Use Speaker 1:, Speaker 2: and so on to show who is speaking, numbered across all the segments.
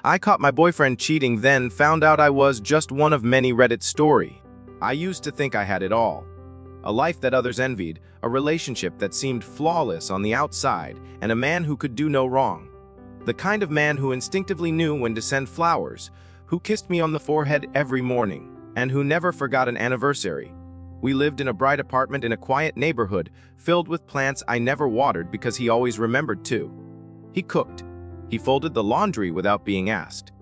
Speaker 1: I caught my boyfriend cheating, then found out I was just one of many Reddit story. I used to think I had it all. A life that others envied, a relationship that seemed flawless on the outside, and a man who could do no wrong. The kind of man who instinctively knew when to send flowers, who kissed me on the forehead every morning, and who never forgot an anniversary. We lived in a bright apartment in a quiet neighborhood, filled with plants I never watered because he always remembered to. He cooked. He folded the laundry without being asked.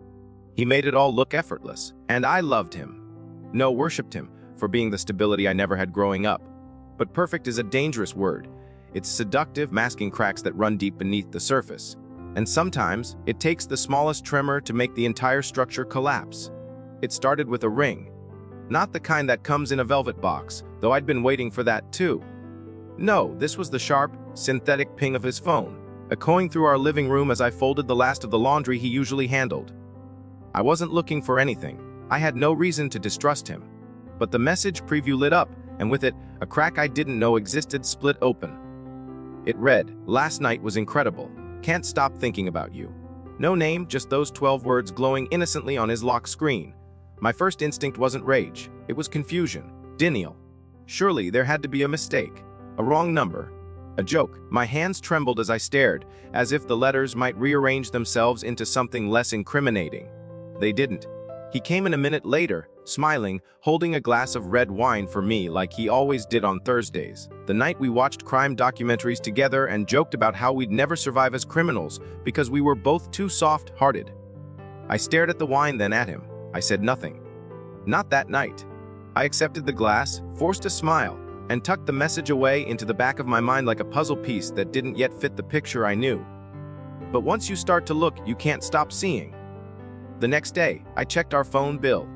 Speaker 1: He made it all look effortless, and I loved him. No, worshipped him for being the stability I never had growing up. But perfect is a dangerous word. It's seductive, masking cracks that run deep beneath the surface. And sometimes, it takes the smallest tremor to make the entire structure collapse. It started with a ring. Not the kind that comes in a velvet box, though I'd been waiting for that too. No, this was the sharp, synthetic ping of his phone, echoing through our living room as I folded the last of the laundry he usually handled. I wasn't looking for anything. I had no reason to distrust him. But the message preview lit up, and with it, a crack I didn't know existed split open. It read, "Last night was incredible. Can't stop thinking about you." No name, just those 12 words glowing innocently on his lock screen. My first instinct wasn't rage. It was confusion. Denial. Surely there had to be a mistake. A wrong number. A joke. My hands trembled as I stared, as if the letters might rearrange themselves into something less incriminating. They didn't. He came in a minute later, smiling, holding a glass of red wine for me like he always did on Thursdays, the night we watched crime documentaries together and joked about how we'd never survive as criminals because we were both too soft-hearted. I stared at the wine, then at him. I said nothing. Not that night. I accepted the glass, forced a smile, and tucked the message away into the back of my mind like a puzzle piece that didn't yet fit the picture I knew. But once you start to look, you can't stop seeing. The next day, I checked our phone bill.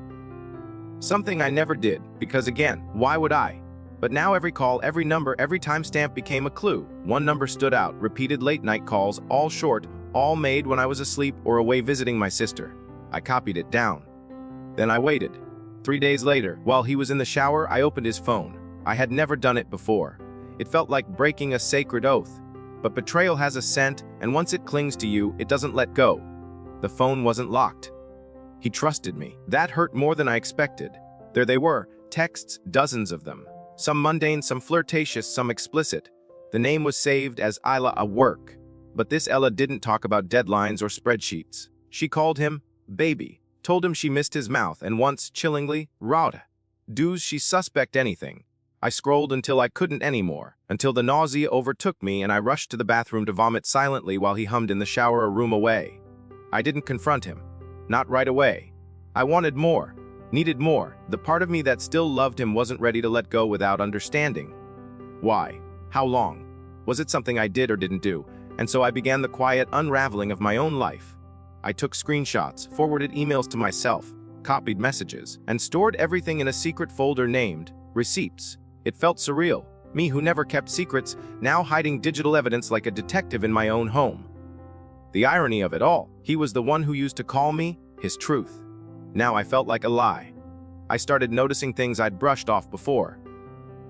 Speaker 1: Something I never did, because again, why would I? But now every call, every number, every timestamp became a clue. One number stood out, repeated late-night calls, all short, all made when I was asleep or away visiting my sister. I copied it down. Then I waited. 3 days later, while he was in the shower, I opened his phone. I had never done it before. It felt like breaking a sacred oath. But betrayal has a scent, and once it clings to you, it doesn't let go. The phone wasn't locked. He trusted me. That hurt more than I expected. There they were, texts, dozens of them. Some mundane, some flirtatious, some explicit. The name was saved as Isla a work. But this Ella didn't talk about deadlines or spreadsheets. She called him baby, told him she missed his mouth, and once, chillingly, Rauda. Does she suspect anything? I scrolled until I couldn't anymore, until the nausea overtook me and I rushed to the bathroom to vomit silently while he hummed in the shower a room away. I didn't confront him. Not right away. I wanted more, needed more. The part of me that still loved him wasn't ready to let go without understanding. Why? How long? Was it something I did or didn't do? And so I began the quiet unraveling of my own life. I took screenshots, forwarded emails to myself, copied messages, and stored everything in a secret folder named Receipts. It felt surreal. Me who never kept secrets, now hiding digital evidence like a detective in my own home. The irony of it all, he was the one who used to call me his truth. Now I felt like a lie. I started noticing things I'd brushed off before.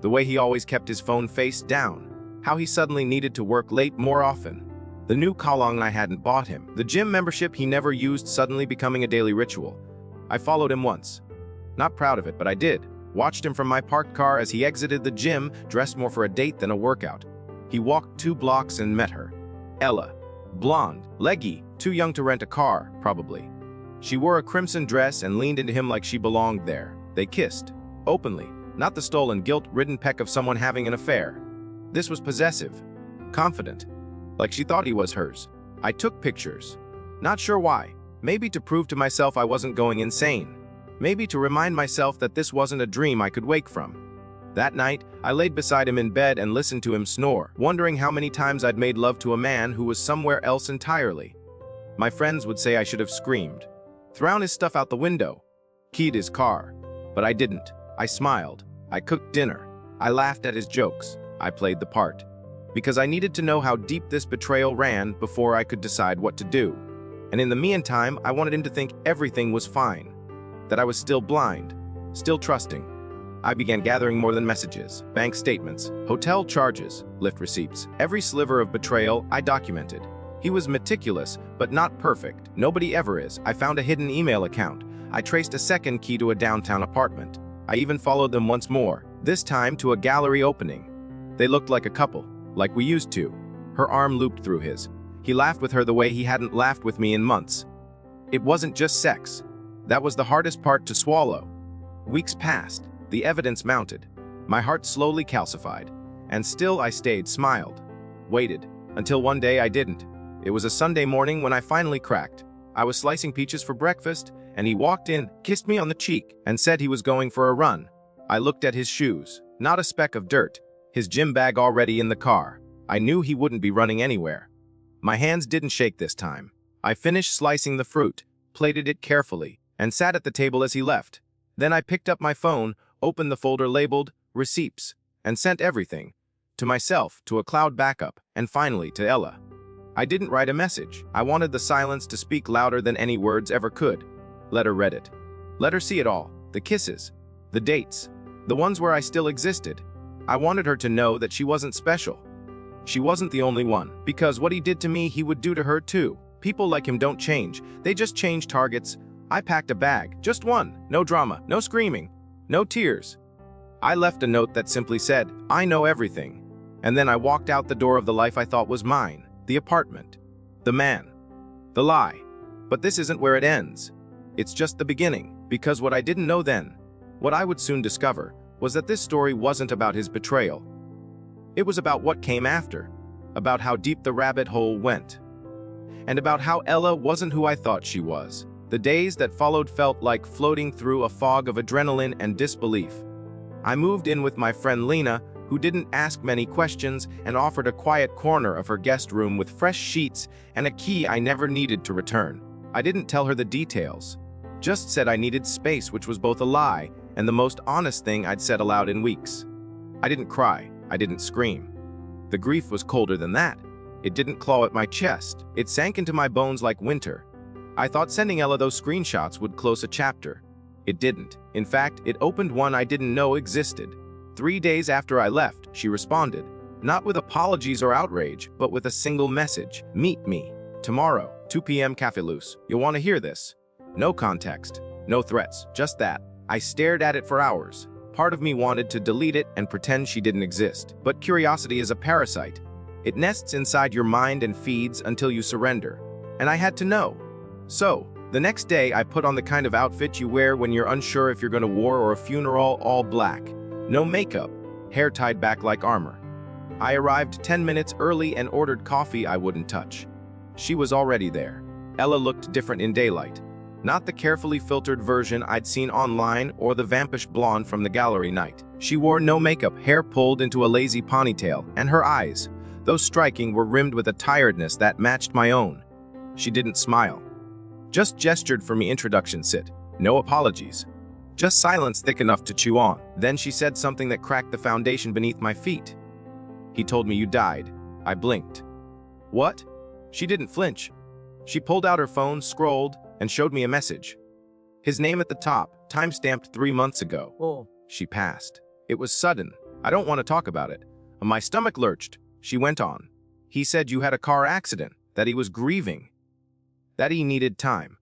Speaker 1: The way he always kept his phone face down. How he suddenly needed to work late more often. The new kalong I hadn't bought him. The gym membership he never used suddenly becoming a daily ritual. I followed him once. Not proud of it, but I did. Watched him from my parked car as he exited the gym, dressed more for a date than a workout. He walked 2 blocks and met her. Ella. Blonde, leggy, too young to rent a car, probably. She wore a crimson dress and leaned into him like she belonged there. They kissed. Openly. Not the stolen, guilt-ridden peck of someone having an affair. This was possessive. Confident. Like she thought he was hers. I took pictures. Not sure why. Maybe to prove to myself I wasn't going insane. Maybe to remind myself that this wasn't a dream I could wake from. That night, I laid beside him in bed and listened to him snore, wondering how many times I'd made love to a man who was somewhere else entirely. My friends would say I should have screamed, thrown his stuff out the window, keyed his car. But I didn't. I smiled. I cooked dinner. I laughed at his jokes. I played the part. Because I needed to know how deep this betrayal ran before I could decide what to do. And in the meantime, I wanted him to think everything was fine. That I was still blind, still trusting. I began gathering more than messages, bank statements, hotel charges, Lyft receipts. Every sliver of betrayal I documented. He was meticulous, but not perfect. Nobody ever is. I found a hidden email account. I traced a second key to a downtown apartment. I even followed them once more, this time to a gallery opening. They looked like a couple, like we used to. Her arm looped through his. He laughed with her the way he hadn't laughed with me in months. It wasn't just sex. That was the hardest part to swallow. Weeks passed. The evidence mounted. My heart slowly calcified. And still I stayed, smiled. Waited. Until one day I didn't. It was a Sunday morning when I finally cracked. I was slicing peaches for breakfast, and he walked in, kissed me on the cheek, and said he was going for a run. I looked at his shoes. Not a speck of dirt. His gym bag already in the car. I knew he wouldn't be running anywhere. My hands didn't shake this time. I finished slicing the fruit, plated it carefully, and sat at the table as he left. Then I picked up my phone, opened the folder labeled Receipts, and sent everything. To myself, to a cloud backup, and finally to Ella. I didn't write a message. I wanted the silence to speak louder than any words ever could. Let her read it. Let her see it all. The kisses. The dates. The ones where I still existed. I wanted her to know that she wasn't special. She wasn't the only one, because what he did to me, he would do to her too. People like him don't change. They just change targets. I packed a bag. Just one. No drama. No screaming. No tears. I left a note that simply said, I know everything. And then I walked out the door of the life I thought was mine. The apartment. The man. The lie. But this isn't where it ends. It's just the beginning, because what I didn't know then, what I would soon discover, was that this story wasn't about his betrayal. It was about what came after, about how deep the rabbit hole went, and about how Ella wasn't who I thought she was. The days that followed felt like floating through a fog of adrenaline and disbelief. I moved in with my friend Lena, who didn't ask many questions and offered a quiet corner of her guest room with fresh sheets and a key I never needed to return. I didn't tell her the details, just said I needed space, which was both a lie and the most honest thing I'd said aloud in weeks. I didn't cry. I didn't scream. The grief was colder than that. It didn't claw at my chest. It sank into my bones like winter. I thought sending Ella those screenshots would close a chapter. It didn't. In fact, it opened one I didn't know existed. 3 days after I left, she responded, not with apologies or outrage, but with a single message. Meet me. Tomorrow, 2 p.m. Café Loose. You'll want to hear this. No context. No threats. Just that. I stared at it for hours. Part of me wanted to delete it and pretend she didn't exist. But curiosity is a parasite. It nests inside your mind and feeds until you surrender. And I had to know. So, the next day I put on the kind of outfit you wear when you're unsure if you're going to war or a funeral, all black. No makeup, hair tied back like armor. I arrived 10 minutes early and ordered coffee I wouldn't touch. She was already there. Ella looked different in daylight. Not the carefully filtered version I'd seen online or the vampish blonde from the gallery night. She wore no makeup, hair pulled into a lazy ponytail, and her eyes, though striking, were rimmed with a tiredness that matched my own. She didn't smile. Just gestured for me introduction sit. No apologies. Just silence thick enough to chew on. Then she said something that cracked the foundation beneath my feet. He told me you died. I blinked. What? She didn't flinch. She pulled out her phone, scrolled, and showed me a message. His name at the top, time-stamped 3 months ago.
Speaker 2: Oh.
Speaker 1: She passed. It was sudden. I don't want to talk about it. My stomach lurched. She went on. He said you had a car accident, that he was grieving, that he needed time.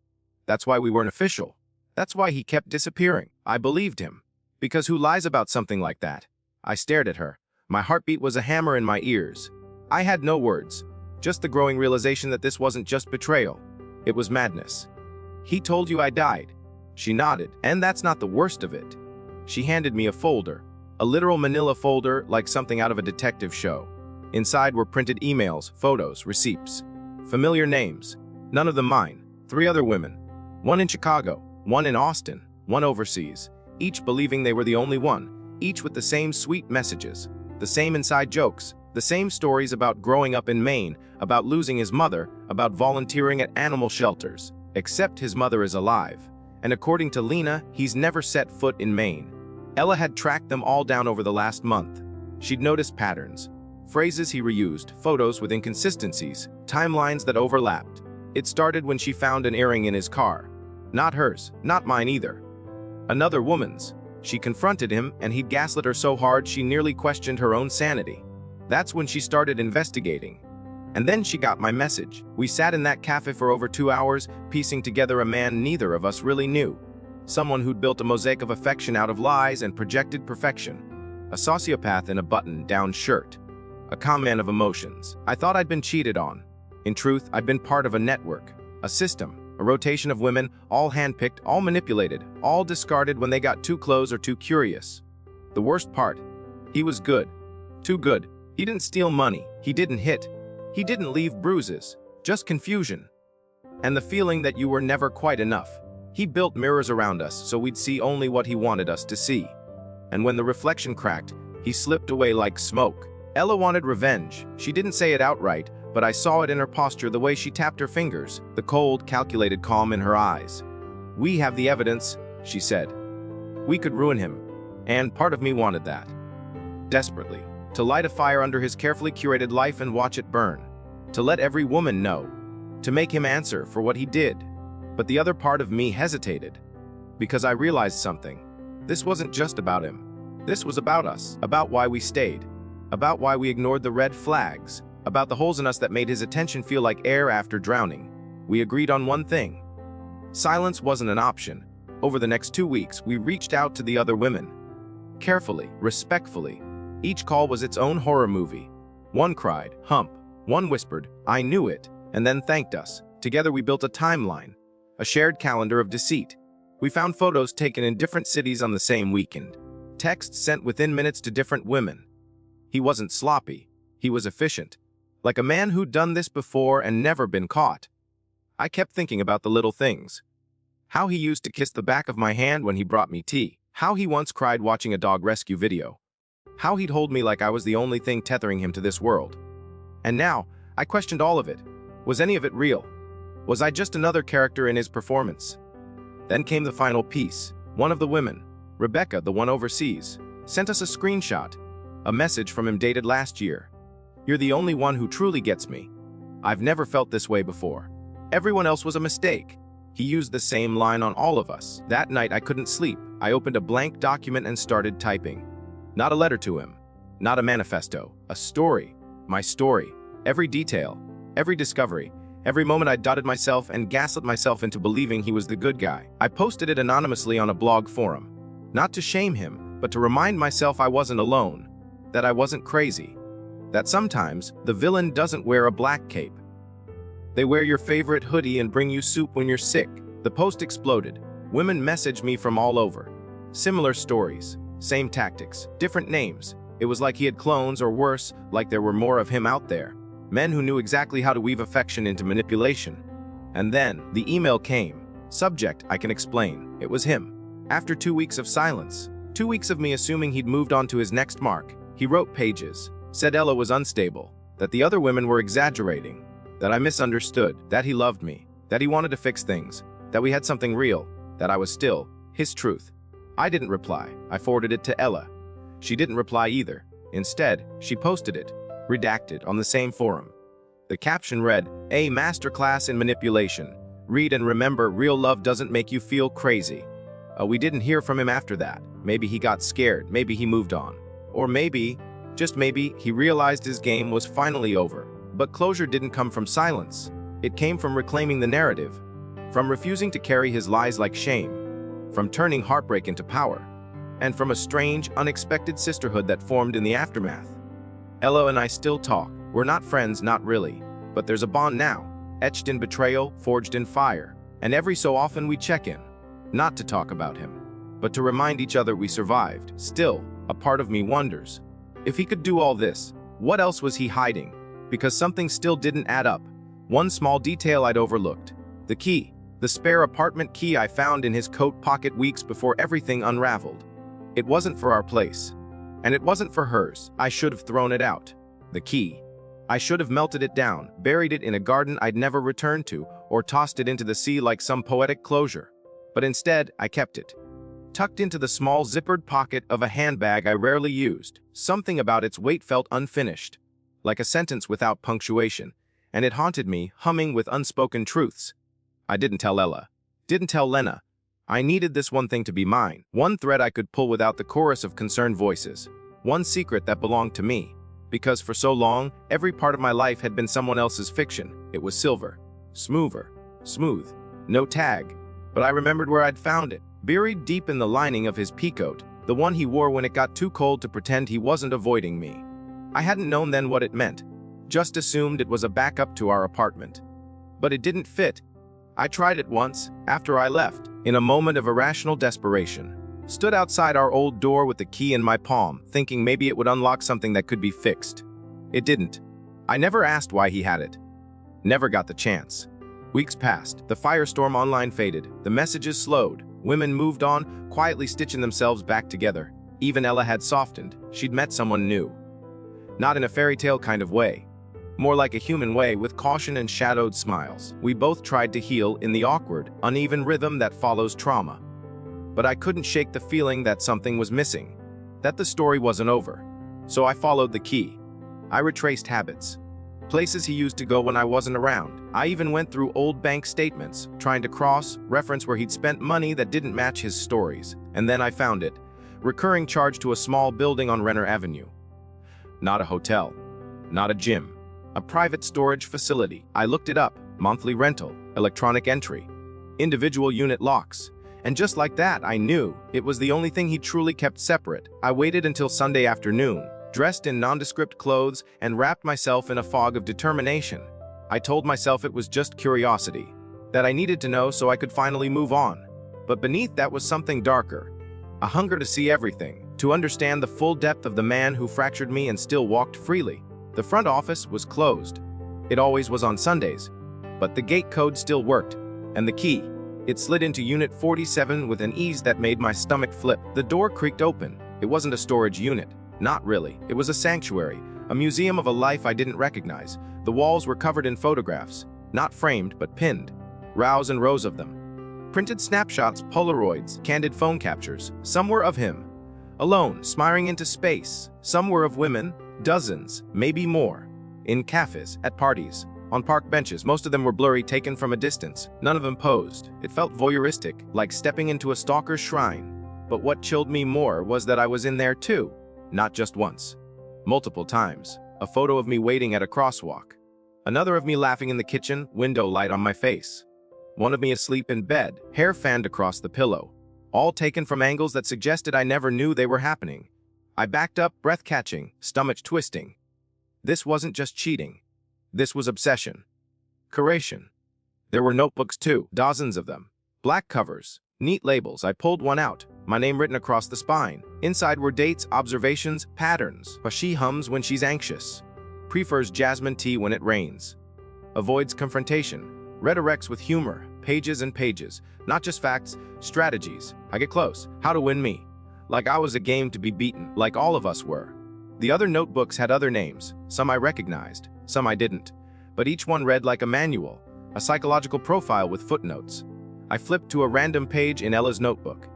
Speaker 1: That's why we weren't official. That's why he kept disappearing. I believed him. Because who lies about something like that? I stared at her. My heartbeat was a hammer in my ears. I had no words, just the growing realization that this wasn't just betrayal. It was madness. He told you I died. She nodded, and that's not the worst of it. She handed me a folder, a literal manila folder like something out of a detective show. Inside were printed emails, photos, receipts. Familiar names, none of them mine. 3 other women, one in Chicago, one in Austin, one overseas, each believing they were the only one, each with the same sweet messages, the same inside jokes, the same stories about growing up in Maine, about losing his mother, about volunteering at animal shelters. Except his mother is alive, and according to Lena, he's never set foot in Maine. Ella had tracked them all down over the last month. She'd noticed patterns, phrases he reused, photos with inconsistencies, timelines that overlapped. It started when she found an earring in his car. Not hers, not mine either. Another woman's. She confronted him, and he'd gaslit her so hard she nearly questioned her own sanity. That's when she started investigating. And then she got my message. We sat in that cafe for over 2 hours, piecing together a man neither of us really knew. Someone who'd built a mosaic of affection out of lies and projected perfection. A sociopath in a button-down shirt. A calm man of emotions. I thought I'd been cheated on. In truth, I'd been part of a network, a system, a rotation of women, all handpicked, all manipulated, all discarded when they got too close or too curious. The worst part, he was good. Too good. He didn't steal money. He didn't hit. He didn't leave bruises. Just confusion. And the feeling that you were never quite enough. He built mirrors around us so we'd see only what he wanted us to see. And when the reflection cracked, he slipped away like smoke. Ella wanted revenge. She didn't say it outright, but I saw it in her posture, the way she tapped her fingers, the cold, calculated calm in her eyes. "We have the evidence," she said. "We could ruin him." And part of me wanted that. Desperately. To light a fire under his carefully curated life and watch it burn. To let every woman know. To make him answer for what he did. But the other part of me hesitated. Because I realized something. This wasn't just about him. This was about us. About why we stayed. About why we ignored the red flags. About the holes in us that made his attention feel like air after drowning. We agreed on one thing. Silence wasn't an option. Over the next 2 weeks, we reached out to the other women. Carefully, respectfully. Each call was its own horror movie. One cried, "Hump." One whispered, "I knew it," and then thanked us. Together we built a timeline. A shared calendar of deceit. We found photos taken in different cities on the same weekend. Texts sent within minutes to different women. He wasn't sloppy. He was efficient. Like a man who'd done this before and never been caught. I kept thinking about the little things. How he used to kiss the back of my hand when he brought me tea. How he once cried watching a dog rescue video. How he'd hold me like I was the only thing tethering him to this world. And now, I questioned all of it. Was any of it real? Was I just another character in his performance? Then came the final piece. One of the women, Rebecca, the one overseas, sent us a screenshot. A message from him dated last year. "You're the only one who truly gets me. I've never felt this way before. Everyone else was a mistake." He used the same line on all of us. That night I couldn't sleep. I opened a blank document and started typing. Not a letter to him. Not a manifesto. A story. My story. Every detail. Every discovery. Every moment I doubted myself and gaslit myself into believing he was the good guy. I posted it anonymously on a blog forum. Not to shame him, but to remind myself I wasn't alone. That I wasn't crazy. That sometimes the villain doesn't wear a black cape. They wear your favorite hoodie and bring you soup when you're sick. The post exploded. Women messaged me from all over. Similar stories. Same tactics. Different names. It was like he had clones, or worse, like there were more of him out there. Men who knew exactly how to weave affection into manipulation. And then, the email came. Subject, I can explain. It was him. After 2 weeks of silence. 2 weeks of me assuming he'd moved on to his next mark. He wrote pages. Said Ella was unstable. That the other women were exaggerating. That I misunderstood. That he loved me. That he wanted to fix things. That we had something real. That I was still his truth. I didn't reply. I forwarded it to Ella. She didn't reply either. Instead, she posted it, redacted, on the same forum. The caption read, "A masterclass in manipulation. Read and remember, real love doesn't make you feel crazy." We didn't hear from him after that. Maybe he got scared. Maybe he moved on. Or maybe, just maybe, he realized his game was finally over. But closure didn't come from silence. It came from reclaiming the narrative. From refusing to carry his lies like shame. From turning heartbreak into power. And from a strange, unexpected sisterhood that formed in the aftermath. Ella and I still talk. We're not friends, not really. But there's a bond now. Etched in betrayal, forged in fire. And every so often we check in. Not to talk about him. But to remind each other we survived. Still, a part of me wonders. If he could do all this, what else was he hiding? Because something still didn't add up. One small detail I'd overlooked. The key. The spare apartment key I found in his coat pocket weeks before everything unraveled. It wasn't for our place. And it wasn't for hers. I should have thrown it out. The key. I should have melted it down, buried it in a garden I'd never returned to, or tossed it into the sea like some poetic closure. But instead, I kept it. Tucked into the small zippered pocket of a handbag I rarely used. Something about its weight felt unfinished. Like a sentence without punctuation. And it haunted me, humming with unspoken truths. I didn't tell Ella. Didn't tell Lena. I needed this one thing to be mine. One thread I could pull without the chorus of concerned voices. One secret that belonged to me. because for so long, every part of my life had been someone else's fiction. It was silver, smooth, no tag. But I remembered where I'd found it, buried deep in the lining of his peacoat, the one he wore when it got too cold to pretend he wasn't avoiding me. I hadn't known then what it meant, just assumed it was a backup to our apartment. But it didn't fit. I tried it once, after I left, in a moment of irrational desperation. Stood outside our old door with the key in my palm, thinking maybe it would unlock something that could be fixed. It didn't. I never asked why he had it. Never got the chance. Weeks passed, the firestorm online faded, the messages slowed, women moved on, quietly stitching themselves back together. Even Ella had softened. She'd met someone new. Not in a fairy tale kind of way. More like a human way, with caution and shadowed smiles. We both tried to heal in the awkward, uneven rhythm that follows trauma. But I couldn't shake the feeling that something was missing, that the story wasn't over. So I followed the key. I retraced habits, places he used to go when I wasn't around. I even went through old bank statements, trying to cross-reference where he'd spent money that didn't match his stories. And then I found it. Recurring charge to a small building on Renner Avenue. Not a hotel, not a gym, a private storage facility. I looked it up, monthly rental, electronic entry, individual unit locks. And just like that, I knew it was the only thing he truly kept separate. I waited until Sunday afternoon, dressed in nondescript clothes, and wrapped myself in a fog of determination. I told myself it was just curiosity, that I needed to know so I could finally move on. But beneath that was something darker, a hunger to see everything, to understand the full depth of the man who fractured me and still walked freely. The front office was closed. It always was on Sundays, but the gate code still worked, and the key, it slid into Unit 47 with an ease that made my stomach flip. The door creaked open. It wasn't a storage unit. Not really. It was a sanctuary, a museum of a life I didn't recognize. The walls were covered in photographs, not framed but pinned, rows and rows of them. Printed snapshots, Polaroids, candid phone captures. Some were of him, alone, smiling into space. Some were of women, dozens, maybe more, in cafes, at parties, on park benches. Most of them were blurry, taken from a distance. None of them posed. It felt voyeuristic, like stepping into a stalker's shrine. But what chilled me more was that I was in there too. Not just once. Multiple times. A photo of me waiting at a crosswalk. Another of me laughing in the kitchen, window light on my face. One of me asleep in bed, hair fanned across the pillow. All taken from angles that suggested I never knew they were happening. I backed up, breath catching, stomach twisting. This wasn't just cheating. This was obsession. Curation. There were notebooks too, dozens of them. Black covers, neat labels. I pulled one out, my name written across the spine. Inside were dates, observations, patterns. She hums when she's anxious. Prefers jasmine tea when it rains. Avoids confrontation. Redirects with humor. Pages and pages. Not just facts, strategies. I get close. How to win me. Like I was a game to be beaten, like all of us were. The other notebooks had other names. Some I recognized. Some I didn't, but each one read like a manual, a psychological profile with footnotes. I flipped to a random page in Ella's notebook.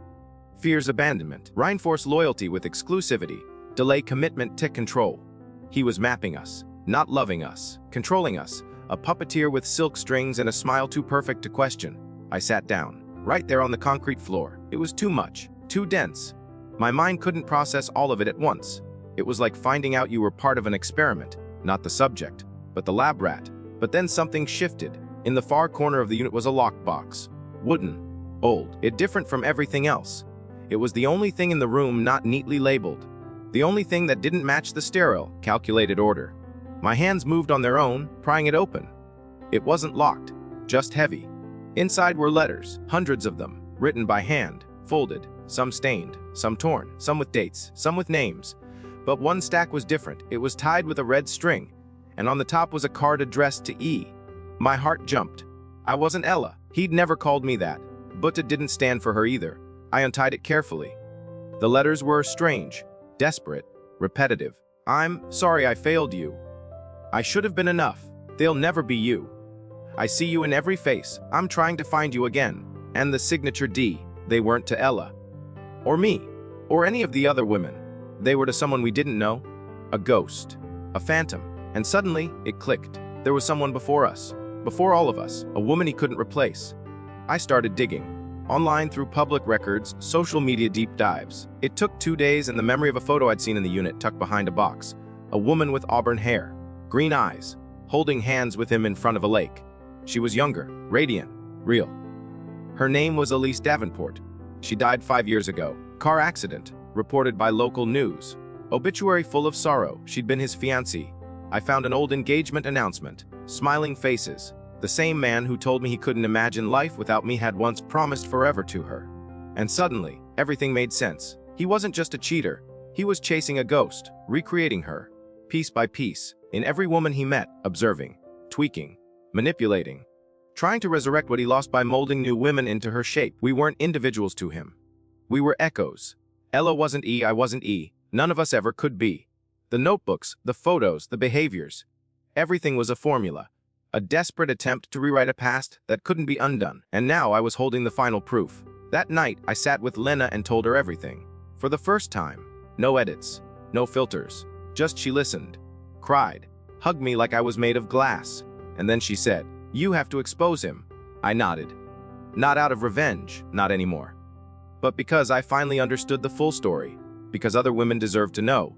Speaker 1: Fears abandonment, reinforce loyalty with exclusivity, delay commitment to control. He was mapping us, not loving us, controlling us, a puppeteer with silk strings and a smile too perfect to question. I sat down, right there on the concrete floor. It was too much, too dense. My mind couldn't process all of it at once. It was like finding out you were part of an experiment. Not the subject, but the lab rat. But then something shifted. In the far corner of the unit was a lockbox. Wooden. Old. It different from everything else. It was the only thing in the room not neatly labeled. The only thing that didn't match the sterile, calculated order. My hands moved on their own, prying it open. It wasn't locked, just heavy. Inside were letters, hundreds of them, written by hand, folded, some stained, some torn, some with dates, some with names. But one stack was different. It was tied with a red string, and on the top was a card addressed to E. My heart jumped. I wasn't Ella. He'd never called me that. But it didn't stand for her either. I untied it carefully. The letters were strange, desperate, repetitive. I'm sorry I failed you. I should have been enough. They'll never be you. I see you in every face. I'm trying to find you again. And the signature D. They weren't to Ella. Or me. Or any of the other women. They were to someone we didn't know, a ghost, a phantom, and suddenly it clicked. There was someone before us, before all of us, a woman he couldn't replace. I started digging, online through public records, social media deep dives. It took 2 days and the memory of a photo I'd seen in the unit tucked behind a box, a woman with auburn hair, green eyes, holding hands with him in front of a lake. She was younger, radiant, real. Her name was Elise Davenport. She died 5 years ago. Car accident, reported by local news. Obituary full of sorrow. She'd been his fiancée. I found an old engagement announcement. Smiling faces. The same man who told me he couldn't imagine life without me had once promised forever to her. And suddenly, everything made sense. He wasn't just a cheater. He was chasing a ghost, recreating her, piece by piece, in every woman he met, observing, tweaking, manipulating, trying to resurrect what he lost by molding new women into her shape. We weren't individuals to him. We were echoes. Ella wasn't E, I wasn't E. None of us ever could be. The notebooks, the photos, the behaviors. Everything was a formula. A desperate attempt to rewrite a past that couldn't be undone. And now I was holding the final proof. That night, I sat with Lena and told her everything. For the first time. No edits. No filters. Just she listened. Cried. Hugged me like I was made of glass. And then she said, "You have to expose him." I nodded. Not out of revenge, not anymore. But because I finally understood the full story. Because other women deserved to know.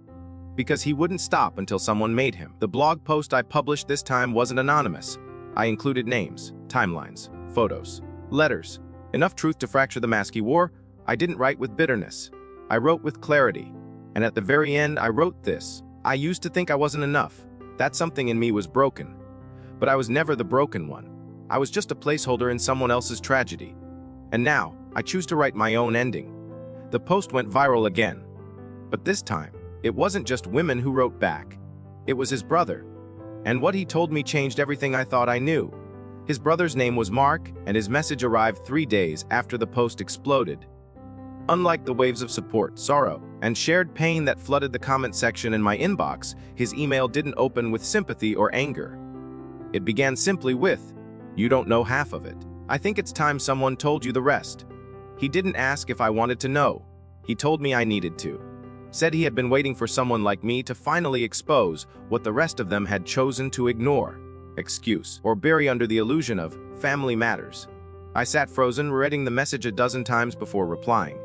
Speaker 1: Because he wouldn't stop until someone made him. The blog post I published this time wasn't anonymous. I included names, timelines, photos, letters. Enough truth to fracture the mask he wore. I didn't write with bitterness. I wrote with clarity. And at the very end, I wrote this. I used to think I wasn't enough. That something in me was broken. But I was never the broken one. I was just a placeholder in someone else's tragedy. And now, I choose to write my own ending. The post went viral again. But this time, it wasn't just women who wrote back. It was his brother. And what he told me changed everything I thought I knew. His brother's name was Mark, and his message arrived 3 days after the post exploded. Unlike the waves of support, sorrow, and shared pain that flooded the comment section in my inbox, his email didn't open with sympathy or anger. It began simply with, "You don't know half of it. I think it's time someone told you the rest." He didn't ask if I wanted to know. He told me I needed to. Said he had been waiting for someone like me to finally expose what the rest of them had chosen to ignore, excuse, or bury under the illusion of family matters. I sat frozen, reading the message a dozen times before replying.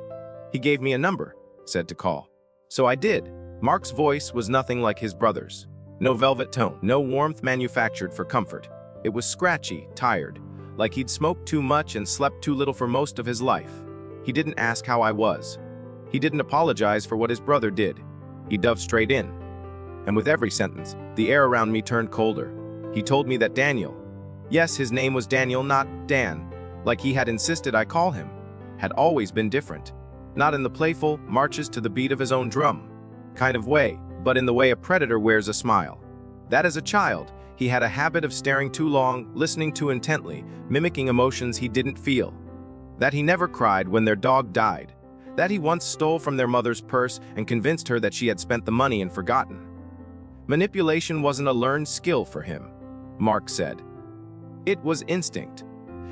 Speaker 1: He gave me a number, said to call. So I did. Mark's voice was nothing like his brother's. No velvet tone, no warmth manufactured for comfort. It was scratchy, tired, like he'd smoked too much and slept too little for most of his life. He didn't ask how I was. He didn't apologize for what his brother did. He dove straight in. And with every sentence, the air around me turned colder. He told me that Daniel, yes, his name was Daniel, not Dan, like he had insisted I call him, had always been different. Not in the playful, marches to the beat of his own drum kind of way, but in the way a predator wears a smile. That as a child, he had a habit of staring too long, listening too intently, mimicking emotions he didn't feel. That he never cried when their dog died. That he once stole from their mother's purse and convinced her that she had spent the money and forgotten. Manipulation wasn't a learned skill for him, Mark said. It was instinct.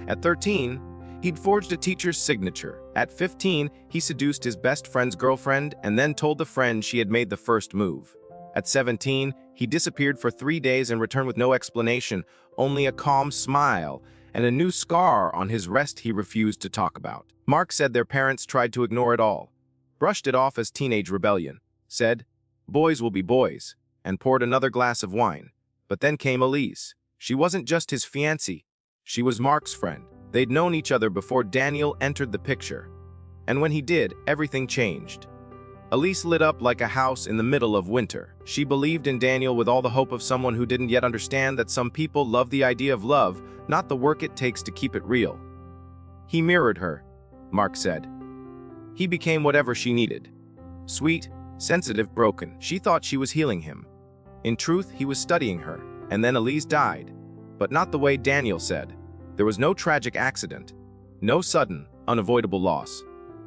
Speaker 1: At 13, he'd forged a teacher's signature. At 15, he seduced his best friend's girlfriend and then told the friend she had made the first move. At 17, he disappeared for 3 days and returned with no explanation, only a calm smile and a new scar on his wrist he refused to talk about. Mark said their parents tried to ignore it all, brushed it off as teenage rebellion, said, "Boys will be boys," and poured another glass of wine. But then came Elise. She wasn't just his fiancée. She was Mark's friend. They'd known each other before Daniel entered the picture. And when he did, everything changed. Elise lit up like a house in the middle of winter. She believed in Daniel with all the hope of someone who didn't yet understand that some people love the idea of love, not the work it takes to keep it real. He mirrored her, Mark said. He became whatever she needed. Sweet, sensitive, broken. She thought she was healing him. In truth, he was studying her, and then Elise died. But not the way Daniel said. There was no tragic accident. No sudden, unavoidable loss.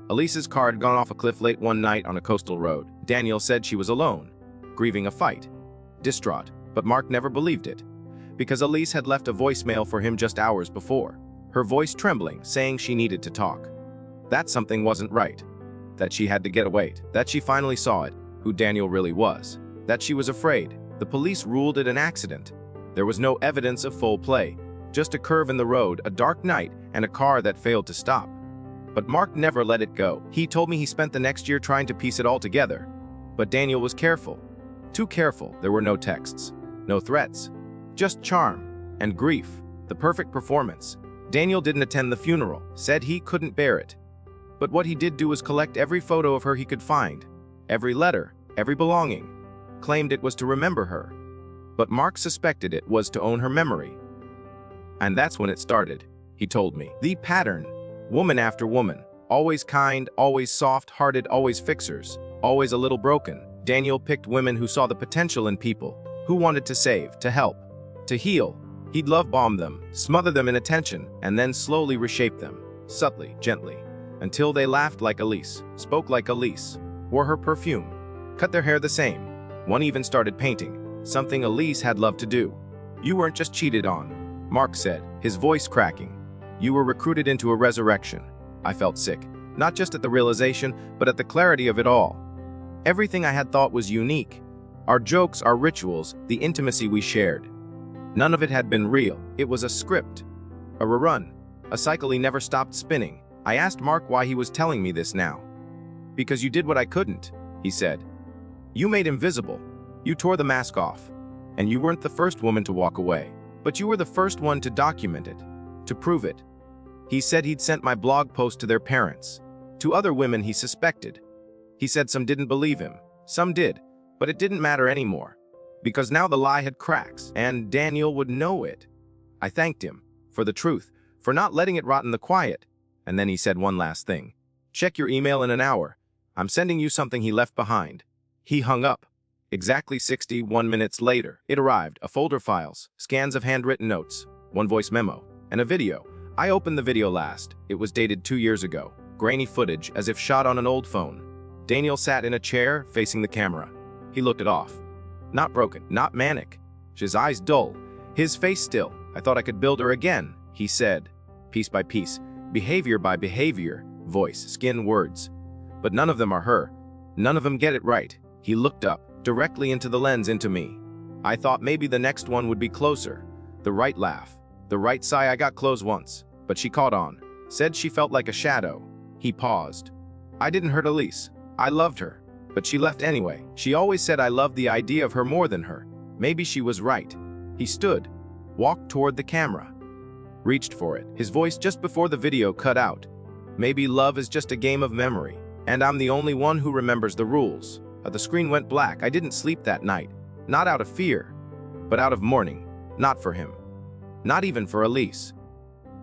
Speaker 1: Elise's car had gone off a cliff late one night on a coastal road. Daniel said she was alone, grieving a fight, distraught, but Mark never believed it, because Elise had left a voicemail for him just hours before, her voice trembling, saying she needed to talk. That something wasn't right, that she had to get away, that she finally saw it, who Daniel really was, that she was afraid. The police ruled it an accident. There was no evidence of foul play, just a curve in the road, a dark night, and a car that failed to stop. But Mark never let it go. He told me he spent the next year trying to piece it all together. But Daniel was careful. Too careful, there were no texts, no threats, just charm and grief, the perfect performance. Daniel didn't attend the funeral, said he couldn't bear it. But what he did do was collect every photo of her he could find, every letter, every belonging, claimed it was to remember her. But Mark suspected it was to own her memory. And that's when it started, he told me. The pattern, woman after woman, always kind, always soft-hearted, always fixers, always a little broken. Daniel picked women who saw the potential in people, who wanted to save, to help, to heal. He'd love bomb them, smother them in attention, and then slowly reshape them, subtly, gently, until they laughed like Elise, spoke like Elise, wore her perfume, cut their hair the same. One even started painting, something Elise had loved to do. You weren't just cheated on, Mark said, his voice cracking. You were recruited into a resurrection. I felt sick, not just at the realization, but at the clarity of it all. Everything I had thought was unique. Our jokes, our rituals, the intimacy we shared. None of it had been real. It was a script, a rerun, a cycle he never stopped spinning. I asked Mark why he was telling me this now. Because you did what I couldn't, he said. You made him visible. You tore the mask off. And you weren't the first woman to walk away. But you were the first one to document it, to prove it. He said he'd sent my blog post to their parents, to other women he suspected. He said some didn't believe him, some did, but it didn't matter anymore, because now the lie had cracks, and Daniel would know it. I thanked him, for the truth, for not letting it rot in the quiet, and then he said one last thing. Check your email in an hour. I'm sending you something he left behind. He hung up. Exactly 61 minutes later, it arrived, a folder files, scans of handwritten notes, one voice memo, and a video. I opened the video last. It was dated 2 years ago, grainy footage as if shot on an old phone. Daniel sat in a chair facing the camera. He looked it off. Not broken, not manic. His eyes dull, his face still. I thought I could build her again, he said, piece by piece, behavior by behavior, voice, skin, words. But none of them are her. None of them get it right. He looked up, directly into the lens, into me. I thought maybe the next one would be closer. The right laugh, the right sigh. I got close once, but she caught on, said she felt like a shadow. He paused. I didn't hurt Elise. I loved her, but she left anyway. She always said I loved the idea of her more than her. Maybe she was right. He stood, walked toward the camera, reached for it, his voice just before the video cut out. Maybe love is just a game of memory, and I'm the only one who remembers the rules. The screen went black. I didn't sleep that night, not out of fear, but out of mourning. Not for him, not even for Elise,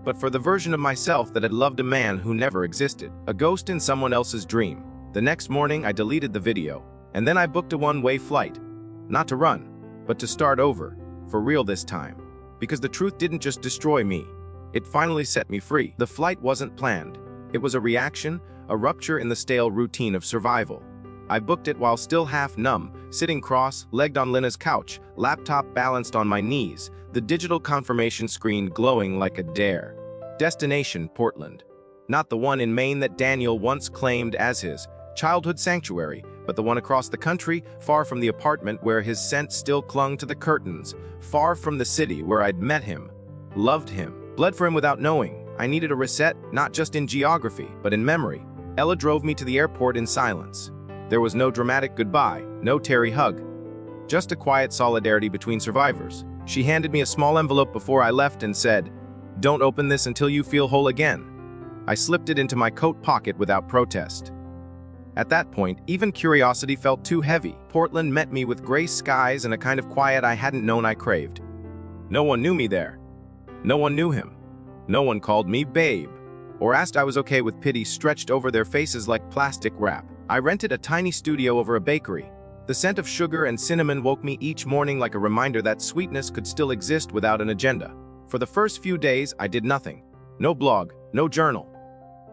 Speaker 1: but for the version of myself that had loved a man who never existed, a ghost in someone else's dream. The next morning, I deleted the video, and then I booked a one-way flight. Not to run, but to start over, for real this time. Because the truth didn't just destroy me, it finally set me free. The flight wasn't planned. It was a reaction, a rupture in the stale routine of survival. I booked it while still half numb, sitting cross-legged on Lena's couch, laptop balanced on my knees, the digital confirmation screen glowing like a dare. Destination, Portland. Not the one in Maine that Daniel once claimed as his childhood sanctuary, but the one across the country, far from the apartment where his scent still clung to the curtains, far from the city where I'd met him, loved him, bled for him without knowing. I needed a reset, not just in geography, but in memory. Ella drove me to the airport in silence. There was no dramatic goodbye, no teary hug, just a quiet solidarity between survivors. She handed me a small envelope before I left and said, "Don't open this until you feel whole again." I slipped it into my coat pocket without protest. At that point, even curiosity felt too heavy. Portland met me with gray skies and a kind of quiet I hadn't known I craved. No one knew me there. No one knew him. No one called me babe, or asked I was okay with pity stretched over their faces like plastic wrap. I rented a tiny studio over a bakery. The scent of sugar and cinnamon woke me each morning like a reminder that sweetness could still exist without an agenda. For the first few days, I did nothing. No blog, no journal.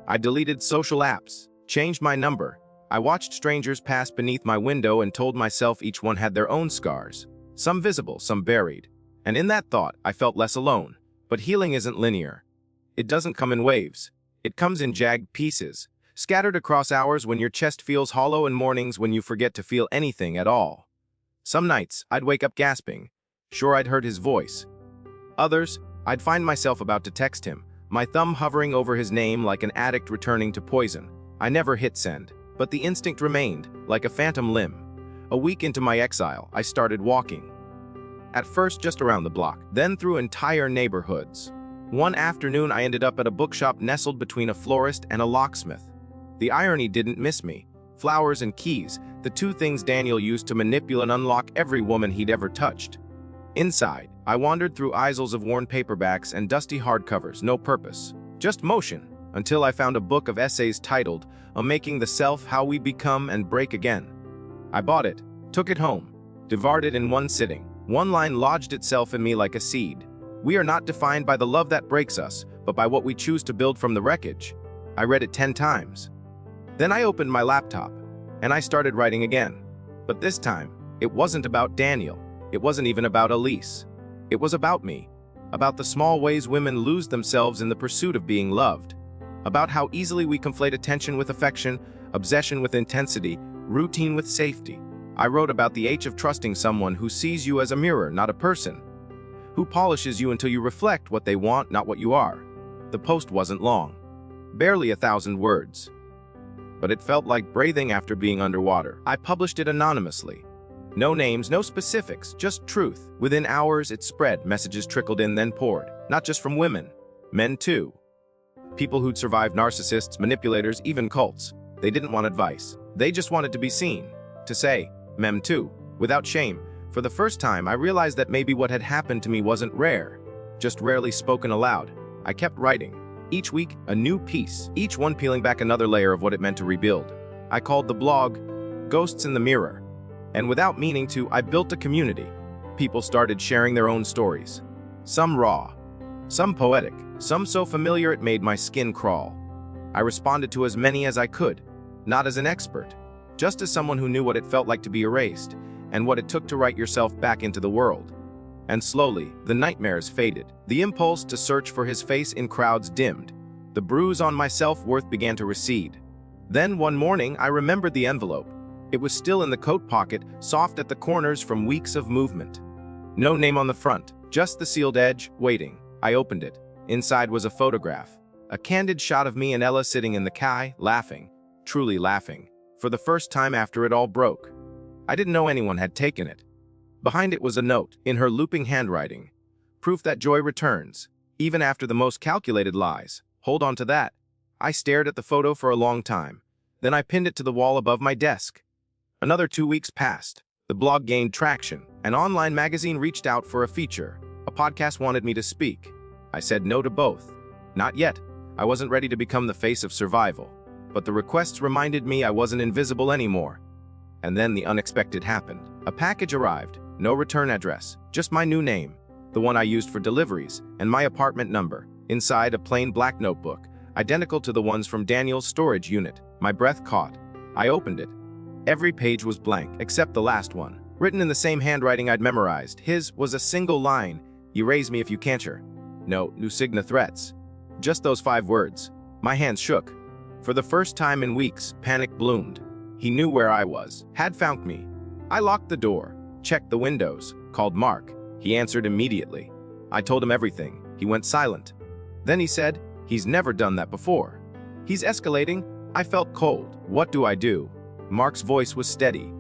Speaker 1: I deleted social apps, changed my number. I watched strangers pass beneath my window and told myself each one had their own scars, some visible, some buried. And in that thought, I felt less alone. But healing isn't linear. It doesn't come in waves. It comes in jagged pieces, scattered across hours when your chest feels hollow and mornings when you forget to feel anything at all. Some nights, I'd wake up gasping, sure I'd heard his voice. Others, I'd find myself about to text him, my thumb hovering over his name like an addict returning to poison. I never hit send, but the instinct remained, like a phantom limb. A week into my exile, I started walking. At first just around the block, then through entire neighborhoods. One afternoon I ended up at a bookshop nestled between a florist and a locksmith. The irony didn't miss me. Flowers and keys, the two things Daniel used to manipulate and unlock every woman he'd ever touched. Inside, I wandered through aisles of worn paperbacks and dusty hardcovers, no purpose, just motion, until I found a book of essays titled, Making the Self, How We Become and Break Again. I bought it, took it home, devoured it in one sitting. One line lodged itself in me like a seed. We are not defined by the love that breaks us, but by what we choose to build from the wreckage. I read it 10 times. Then I opened my laptop, and I started writing again. But this time, it wasn't about Daniel. It wasn't even about Elise. It was about me. About the small ways women lose themselves in the pursuit of being loved. About how easily we conflate attention with affection, obsession with intensity, routine with safety. I wrote about the age of trusting someone who sees you as a mirror, not a person. Who polishes you until you reflect what they want, not what you are. The post wasn't long. Barely 1,000 words. But it felt like breathing after being underwater. I published it anonymously. No names, no specifics, just truth. Within hours, it spread. Messages trickled in, then poured. Not just from women. Men too. People who'd survived narcissists, manipulators, even cults. They didn't want advice. They just wanted to be seen. To say, Mem too, without shame. For the first time, I realized that maybe what had happened to me wasn't rare, just rarely spoken aloud. I kept writing. Each week, a new piece, each one peeling back another layer of what it meant to rebuild. I called the blog Ghosts in the Mirror. And without meaning to, I built a community. People started sharing their own stories. Some raw, some poetic, some so familiar it made my skin crawl. I responded to as many as I could, not as an expert, just as someone who knew what it felt like to be erased, and what it took to write yourself back into the world. And slowly, the nightmares faded. The impulse to search for his face in crowds dimmed. The bruise on my self-worth began to recede. Then one morning, I remembered the envelope. It was still in the coat pocket, soft at the corners from weeks of movement. No name on the front, just the sealed edge, waiting. I opened it. Inside was a photograph. A candid shot of me and Ella sitting in the kai, laughing. Truly laughing. For the first time after it all broke. I didn't know anyone had taken it. Behind it was a note, in her looping handwriting. Proof that joy returns, even after the most calculated lies. Hold on to that. I stared at the photo for a long time. Then I pinned it to the wall above my desk. Another 2 weeks passed. The blog gained traction. An online magazine reached out for a feature. A podcast wanted me to speak. I said no to both. Not yet. I wasn't ready to become the face of survival. But the requests reminded me I wasn't invisible anymore. And then the unexpected happened. A package arrived, no return address, just my new name, the one I used for deliveries, and my apartment number. Inside, a plain black notebook, identical to the ones from Daniel's storage unit. My breath caught. I opened it. Every page was blank, except the last one. Written in the same handwriting I'd memorized. His was a single line. Erase me if you can't. No, new signa threats. Just those 5 words. My hands shook. For the first time in weeks, panic bloomed. He knew where I was, had found me. I locked the door, checked the windows, called Mark. He answered immediately. I told him everything. He went silent. Then he said, he's never done that before. He's escalating. I felt cold. What do I do? Mark's voice was steady.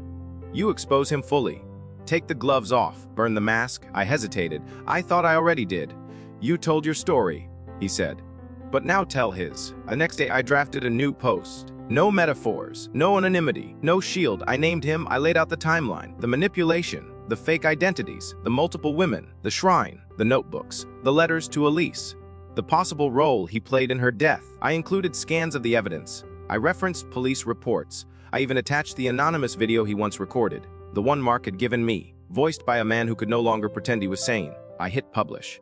Speaker 1: You expose him fully. Take the gloves off, burn the mask. I hesitated. I thought I already did. You told your story, he said. But now tell his. The next day I drafted a new post. No metaphors, no anonymity, no shield. I named him, I laid out the timeline, the manipulation, the fake identities, the multiple women, the shrine, the notebooks, the letters to Elise, the possible role he played in her death. I included scans of the evidence. I referenced police reports. I even attached the anonymous video he once recorded, the one Mark had given me, voiced by a man who could no longer pretend he was sane. I hit publish.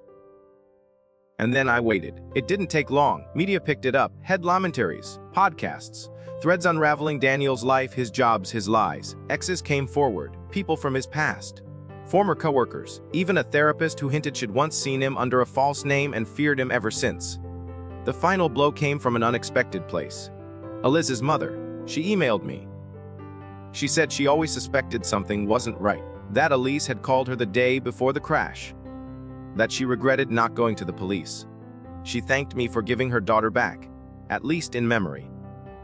Speaker 1: And then I waited. It didn't take long. Media picked it up. Headlamentaries, podcasts, threads unraveling Daniel's life, his jobs, his lies. Exes came forward, people from his past. Former coworkers, even a therapist who hinted she'd once seen him under a false name and feared him ever since. The final blow came from an unexpected place. Elise's mother. She emailed me. She said she always suspected something wasn't right. That Elise had called her the day before the crash. That she regretted not going to the police. She thanked me for giving her daughter back, at least in memory.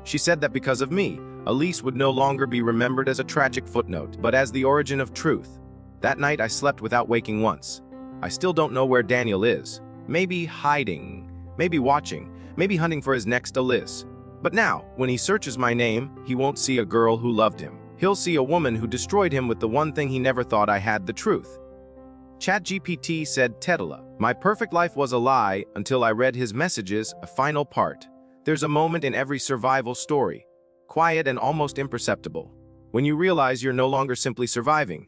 Speaker 1: She said that because of me, Elise would no longer be remembered as a tragic footnote, but as the origin of truth. That night I slept without waking once. I still don't know where Daniel is. Maybe hiding, maybe watching, maybe hunting for his next Elise. But now, when he searches my name, he won't see a girl who loved him. He'll see a woman who destroyed him with the one thing he never thought I had, the truth. ChatGPT said Tedala. My perfect life was a lie until I read his messages, a final part. There's a moment in every survival story, quiet and almost imperceptible, when you realize you're no longer simply surviving.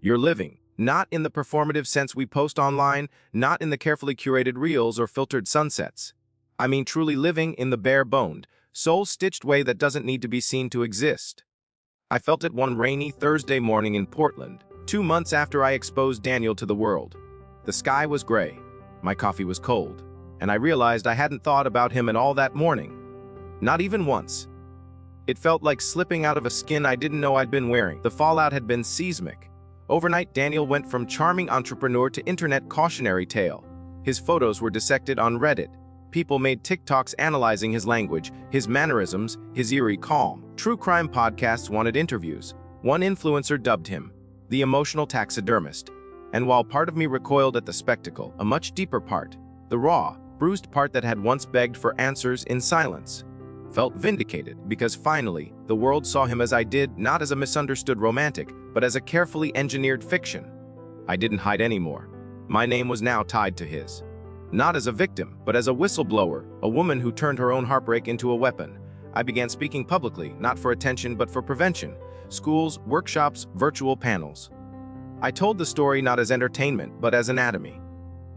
Speaker 1: You're living, not in the performative sense we post online, not in the carefully curated reels or filtered sunsets. I mean truly living in the bare-boned, soul-stitched way that doesn't need to be seen to exist. I felt it one rainy Thursday morning in Portland, 2 months after I exposed Daniel to the world. The sky was gray, my coffee was cold, and I realized I hadn't thought about him at all that morning. Not even once. It felt like slipping out of a skin I didn't know I'd been wearing. The fallout had been seismic. Overnight, Daniel went from charming entrepreneur to internet cautionary tale. His photos were dissected on Reddit. People made TikToks analyzing his language, his mannerisms, his eerie calm. True crime podcasts wanted interviews. One influencer dubbed him the emotional taxidermist. And while part of me recoiled at the spectacle, a much deeper part, the raw, bruised part that had once begged for answers in silence, felt vindicated because finally, the world saw him as I did, not as a misunderstood romantic, but as a carefully engineered fiction. I didn't hide anymore. My name was now tied to his. Not as a victim, but as a whistleblower, a woman who turned her own heartbreak into a weapon. I began speaking publicly, not for attention but for prevention. Schools, workshops, virtual panels. I told the story not as entertainment, but as anatomy.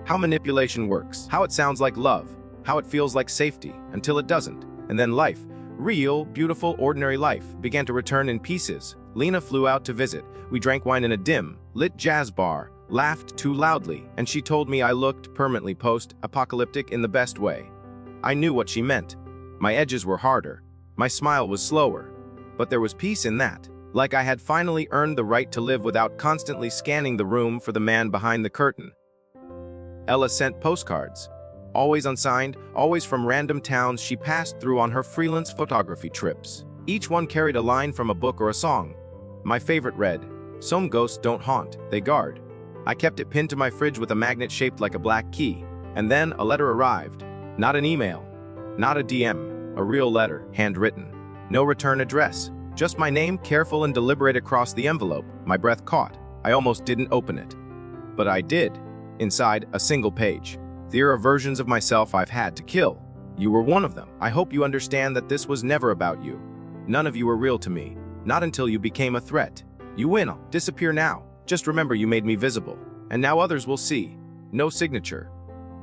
Speaker 1: How manipulation works, how it sounds like love, how it feels like safety, until it doesn't. And then life, real, beautiful, ordinary life, began to return in pieces. Lena flew out to visit. We drank wine in a dim, lit jazz bar, laughed too loudly, and she told me I looked permanently post-apocalyptic in the best way. I knew what she meant. My edges were harder. My smile was slower. But there was peace in that. Like I had finally earned the right to live without constantly scanning the room for the man behind the curtain. Ella sent postcards. Always unsigned, always from random towns she passed through on her freelance photography trips. Each one carried a line from a book or a song. My favorite read, "Some ghosts don't haunt, they guard." I kept it pinned to my fridge with a magnet shaped like a black key. And then a letter arrived. Not an email, not a DM, a real letter, handwritten. No return address, just my name careful and deliberate across the envelope. My breath caught. I almost didn't open it. But I did. Inside, a single page. There are versions of myself I've had to kill. You were one of them. I hope you understand that this was never about you. None of you were real to me. Not until you became a threat. You win, I'll disappear now. Just remember you made me visible. And now others will see. No signature.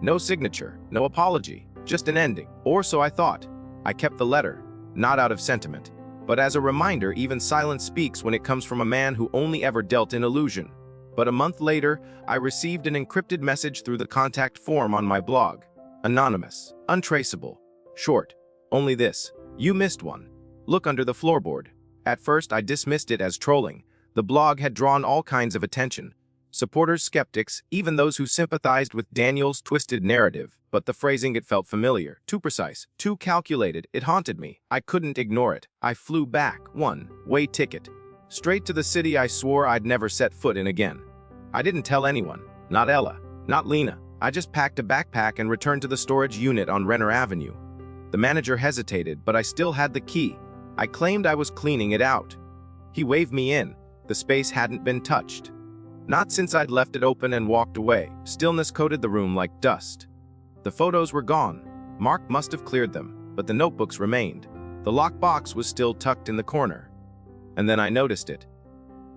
Speaker 1: No signature. No apology. Just an ending. Or so I thought. I kept the letter. Not out of sentiment, but as a reminder even silence speaks when it comes from a man who only ever dealt in illusion. But a month later, I received an encrypted message through the contact form on my blog. Anonymous. Untraceable. Short. Only this. You missed one. Look under the floorboard. At first I dismissed it as trolling. The blog had drawn all kinds of attention. Supporters, skeptics, even those who sympathized with Daniel's twisted narrative. But the phrasing, it felt familiar, too precise, too calculated. It haunted me. I couldn't ignore it. I flew back, one-way ticket, straight to the city I swore I'd never set foot in again. I didn't tell anyone, not Ella, not Lena. I just packed a backpack and returned to the storage unit on Renner Avenue. The manager hesitated, but I still had the key. I claimed I was cleaning it out. He waved me in. The space hadn't been touched. Not since I'd left it open and walked away. Stillness coated the room like dust. The photos were gone. Mark must have cleared them, but the notebooks remained. The lockbox was still tucked in the corner. And then I noticed it.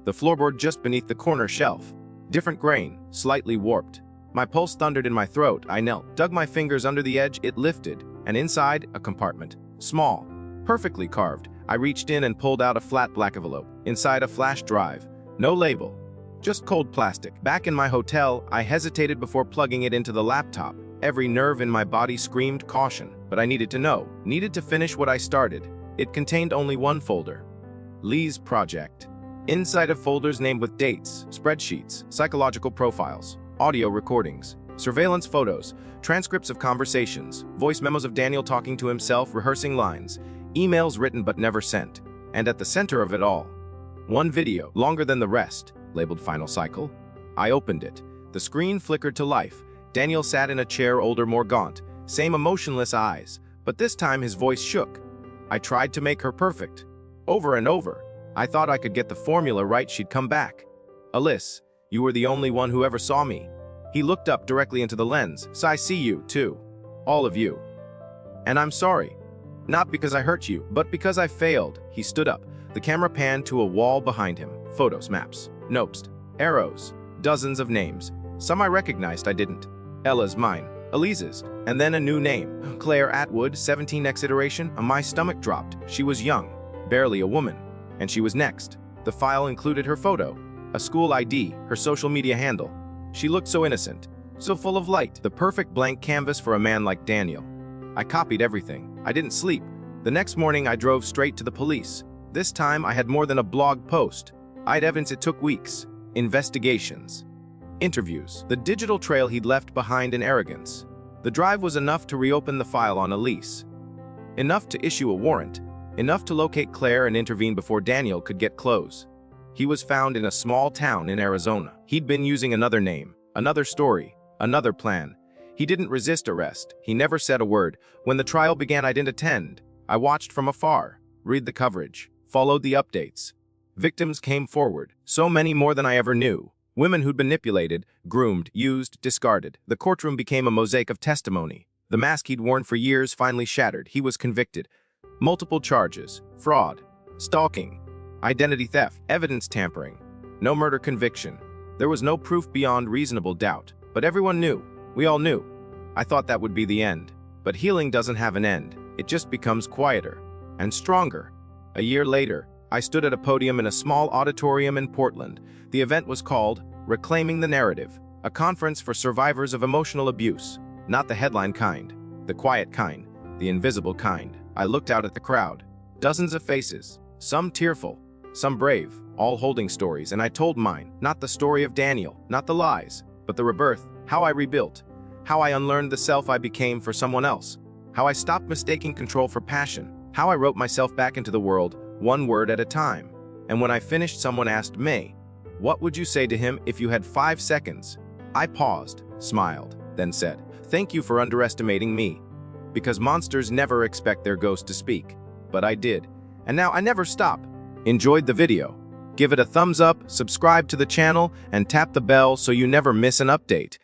Speaker 1: The floorboard just beneath the corner shelf. Different grain, slightly warped. My pulse thundered in my throat. I knelt, dug my fingers under the edge. It lifted, and inside, a compartment. Small, perfectly carved. I reached in and pulled out a flat black envelope. Inside, a flash drive. No label. Just cold plastic. Back in my hotel, I hesitated before plugging it into the laptop. Every nerve in my body screamed caution, but I needed to know, needed to finish what I started. It contained only one folder. Lee's project. Inside of folders named with dates, spreadsheets, psychological profiles, audio recordings, surveillance photos, transcripts of conversations, voice memos of Daniel talking to himself, rehearsing lines, emails written but never sent, And at the center of it all, one video, longer than the rest, labeled Final Cycle. I opened it. The screen flickered to life. Daniel sat in a chair, older, more gaunt, same emotionless eyes, but this time his voice shook. I tried to make her perfect. Over and over. I thought I could get the formula right, she'd come back. Elise, you were the only one who ever saw me. He looked up directly into the lens. So I see you, too. All of you. And I'm sorry. Not because I hurt you, but because I failed. He stood up. The camera panned to a wall behind him. Photos, maps, notes, arrows, dozens of names. Some I recognized, I didn't. Ella's mine, Elise's, and then a new name. Claire Atwood, 17X iteration. My stomach dropped. She was young, barely a woman, and she was next. The file included her photo, a school ID, her social media handle. She looked so innocent, so full of light, the perfect blank canvas for a man like Daniel. I copied everything. I didn't sleep. The next morning I drove straight to the police. This time I had more than a blog post. I'd evidence it took weeks. Investigations. Interviews. The digital trail he'd left behind in arrogance. The drive was enough to reopen the file on Elise. Enough to issue a warrant. Enough to locate Claire and intervene before Daniel could get close. He was found in a small town in Arizona. He'd been using another name, another story, another plan. He didn't resist arrest. He never said a word. When the trial began, I didn't attend. I watched from afar, read the coverage, followed the updates. Victims came forward, so many more than I ever knew. Women who'd manipulated, groomed, used, discarded. The courtroom became a mosaic of testimony. The mask he'd worn for years finally shattered. He was convicted. Multiple charges: fraud, stalking, identity theft, evidence tampering. No murder conviction. There was no proof beyond reasonable doubt. But everyone knew. We all knew. I thought that would be the end. But healing doesn't have an end. It just becomes quieter and stronger. A year later, I stood at a podium in a small auditorium in Portland. The event was called Reclaiming the Narrative, a conference for survivors of emotional abuse. Not the headline kind, the quiet kind, the invisible kind. I looked out at the crowd. Dozens of faces, some tearful, some brave, all holding stories, and I told mine. Not the story of Daniel, not the lies, but the rebirth, how I rebuilt, how I unlearned the self I became for someone else, how I stopped mistaking control for passion, how I wrote myself back into the world, one word at a time. And when I finished, someone asked me, "What would you say to him if you had 5 seconds?" I paused, smiled, then said, "Thank you for underestimating me." Because monsters never expect their ghost to speak. But I did. And now I never stop. Enjoyed the video? Give it a thumbs up, subscribe to the channel, and tap the bell so you never miss an update.